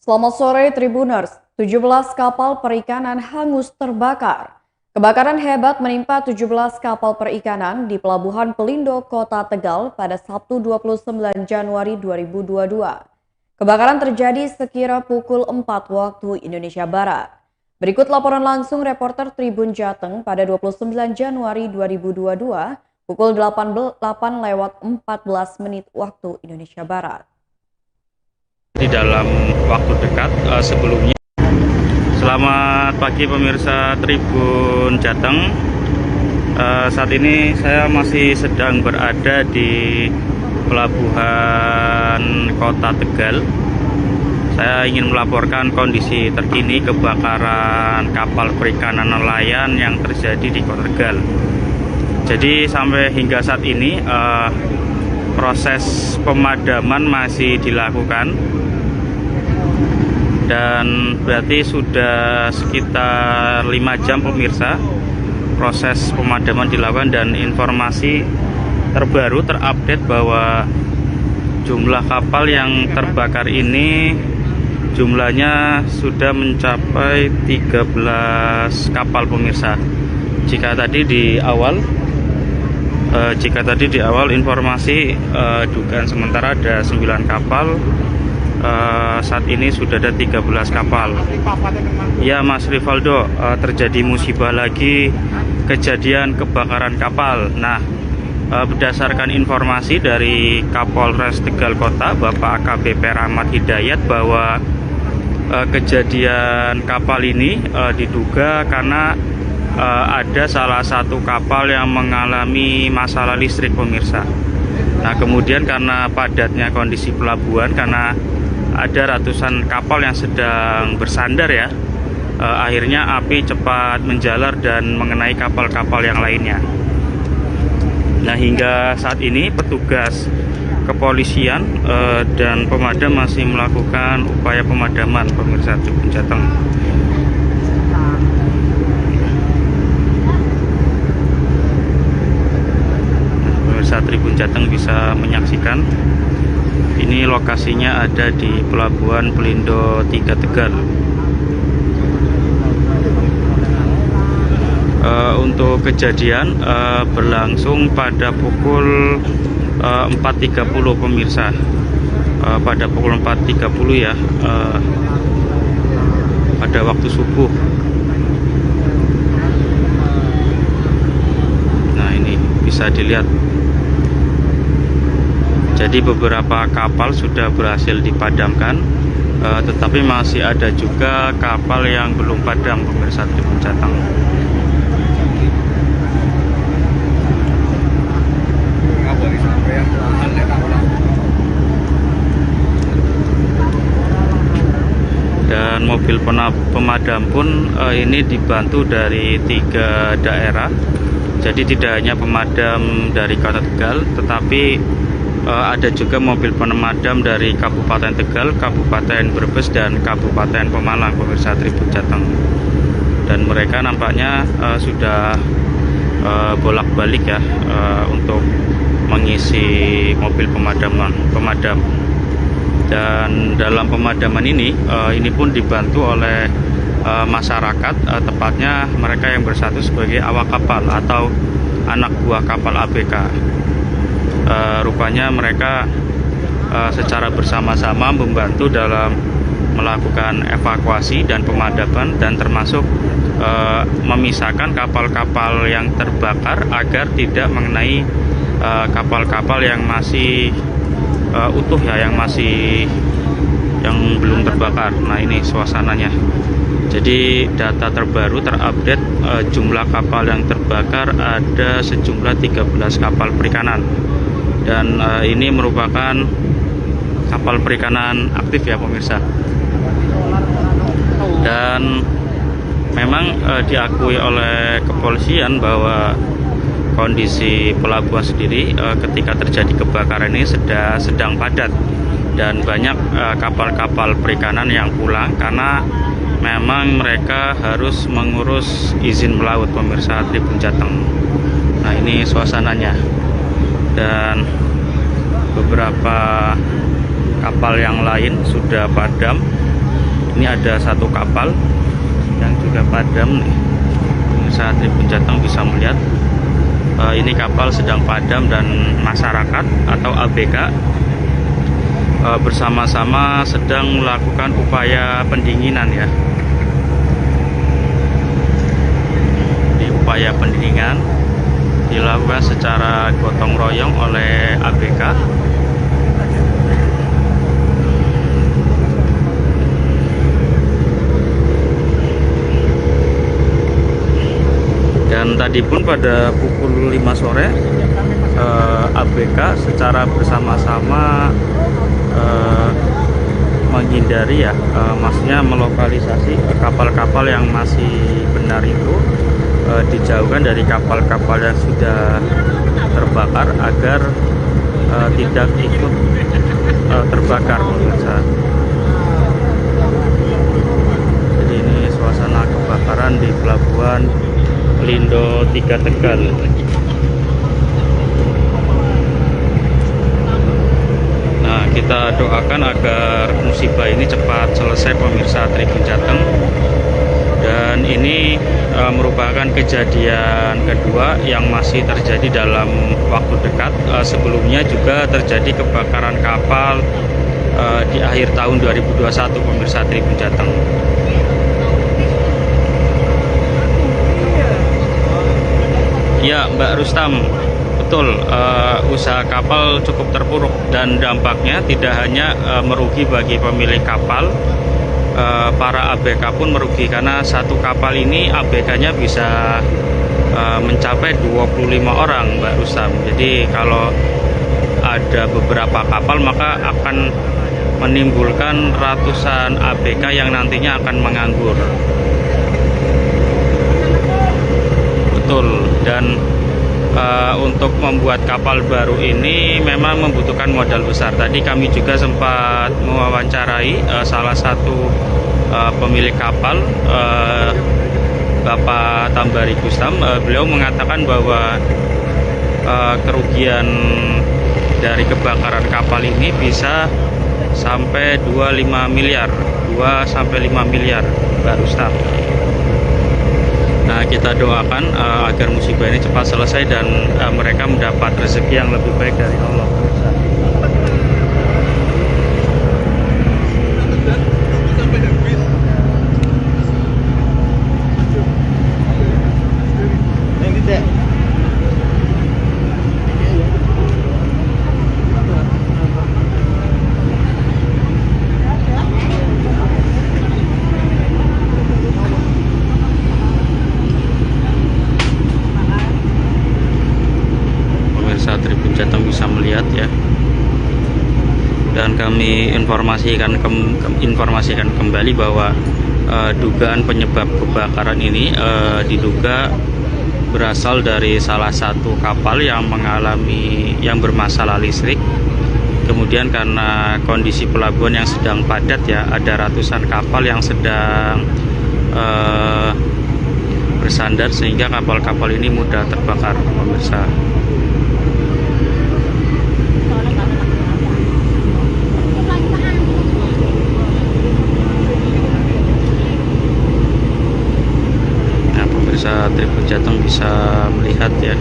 Selamat sore Tribuners, 17 kapal perikanan hangus terbakar. Kebakaran hebat menimpa 17 kapal perikanan di Pelabuhan Pelindo, Kota Tegal pada Sabtu 29 Januari 2022. Kebakaran terjadi sekira pukul 4 waktu Indonesia Barat. Berikut laporan langsung reporter Tribun Jateng pada 29 Januari 2022 pukul 8:14 waktu Indonesia Barat. Di dalam waktu dekat sebelumnya. Selamat pagi pemirsa Tribun Jateng. Saat ini saya masih sedang berada di Pelabuhan Kota Tegal. Saya ingin melaporkan kondisi terkini kebakaran kapal perikanan nelayan yang terjadi di Kota Tegal. Jadi sampai hingga saat ini proses pemadaman masih dilakukan. Dan berarti sudah sekitar 5 jam pemirsa proses pemadaman dilakukan, dan informasi terbaru terupdate bahwa jumlah kapal yang terbakar ini jumlahnya sudah mencapai 13 kapal pemirsa. Jika tadi di awal informasi dugaan sementara ada 9 kapal, saat ini sudah ada 13 kapal. Ya Mas Rivaldo, terjadi musibah lagi, kejadian kebakaran kapal. Nah, berdasarkan informasi dari Kapolres Tegal Kota, Bapak AKBP Rahmat Hidayat, bahwa kejadian kapal ini diduga karena ada salah satu kapal yang mengalami masalah listrik pemirsa. Nah, kemudian karena padatnya kondisi pelabuhan, karena ada ratusan kapal yang sedang bersandar ya, akhirnya api cepat menjalar dan mengenai kapal-kapal yang lainnya. Nah, hingga saat ini petugas kepolisian dan pemadam masih melakukan upaya pemadaman pemirsa Tribun Jateng. Pemirsa Tribun Jateng bisa menyaksikan. Ini lokasinya ada di Pelabuhan Pelindo 3 Tegal. Untuk kejadian berlangsung pada pukul 4.30 pemirsa. Pada pukul 4.30 ya, pada waktu subuh. Nah, ini bisa dilihat. Jadi beberapa kapal sudah berhasil dipadamkan, tetapi masih ada juga kapal yang belum padam pemirsa Tribun Jateng. Dan mobil pemadam pun ini dibantu dari 3 daerah. Jadi tidak hanya pemadam dari Kota Tegal, tetapi ada juga mobil pemadam dari Kabupaten Tegal, Kabupaten Brebes, dan Kabupaten Pemalang pemirsa Tribun Jateng. Dan mereka nampaknya sudah bolak-balik ya untuk mengisi mobil pemadam. Dan dalam pemadaman ini pun dibantu oleh masyarakat, tepatnya mereka yang bersatu sebagai awak kapal atau anak buah kapal ABK. Rupanya mereka secara bersama-sama membantu dalam melakukan evakuasi dan pemadaman, dan termasuk memisahkan kapal-kapal yang terbakar agar tidak mengenai kapal-kapal yang masih utuh ya, yang belum terbakar. Nah, ini suasananya. Jadi data terbaru terupdate, jumlah kapal yang terbakar ada sejumlah 13 kapal perikanan. Dan ini merupakan kapal perikanan aktif ya pemirsa. Dan memang diakui oleh kepolisian bahwa kondisi pelabuhan sendiri ketika terjadi kebakaran ini sedang padat, dan banyak kapal-kapal perikanan yang pulang karena memang mereka harus mengurus izin melaut pemirsa Tribun Jateng. Nah, ini suasananya. Dan beberapa kapal yang lain sudah padam Ini ada satu kapal yang juga padam nih. Pemirsa Tribun Jateng bisa melihat ini kapal sedang padam dan masyarakat atau ABK bersama-sama sedang melakukan upaya pendinginan ya. Di upaya pendinginan dilakukan secara gotong royong oleh ABK. Dan tadi pun pada pukul 5 sore ABK secara bersama-sama menghindari ya, maksudnya melokalisasi kapal-kapal yang masih benar itu dijauhkan dari kapal-kapal yang sudah terbakar agar tidak ikut terbakar pemirsa. Jadi ini suasana kebakaran di Pelabuhan Pelindo 3 Tegal. Nah, kita doakan agar musibah ini cepat selesai pemirsa Tribun Jateng. Dan ini merupakan kejadian kedua yang masih terjadi dalam waktu dekat. Sebelumnya juga terjadi kebakaran kapal di akhir tahun 2021 pemirsa Tribun Jateng. Ya, Mbak Rustam, betul, usaha kapal cukup terpuruk dan dampaknya tidak hanya merugi bagi pemilik kapal, para ABK pun merugi karena satu kapal ini ABK-nya bisa mencapai 25 orang, Mbak Rustam. Jadi kalau ada beberapa kapal maka akan menimbulkan ratusan ABK yang nantinya akan menganggur. Betul, dan untuk membuat kapal baru ini memang membutuhkan modal besar. Tadi kami juga sempat mewawancarai salah satu pemilik kapal, Bapak Tambari Gustam. Beliau mengatakan bahwa kerugian dari kebakaran kapal ini bisa sampai 2 sampai 5 miliar, Mbak Rustam. Nah, kita doakan agar musibah ini cepat selesai dan mereka mendapat rezeki yang lebih baik dari Allah. Tribun Jateng bisa melihat ya, dan kami informasikan kembali bahwa dugaan penyebab kebakaran ini diduga berasal dari salah satu kapal yang bermasalah listrik. Kemudian karena kondisi pelabuhan yang sedang padat ya, ada ratusan kapal yang sedang bersandar sehingga kapal-kapal ini mudah terbakar pemirsa. Tribun Jateng bisa melihat ya,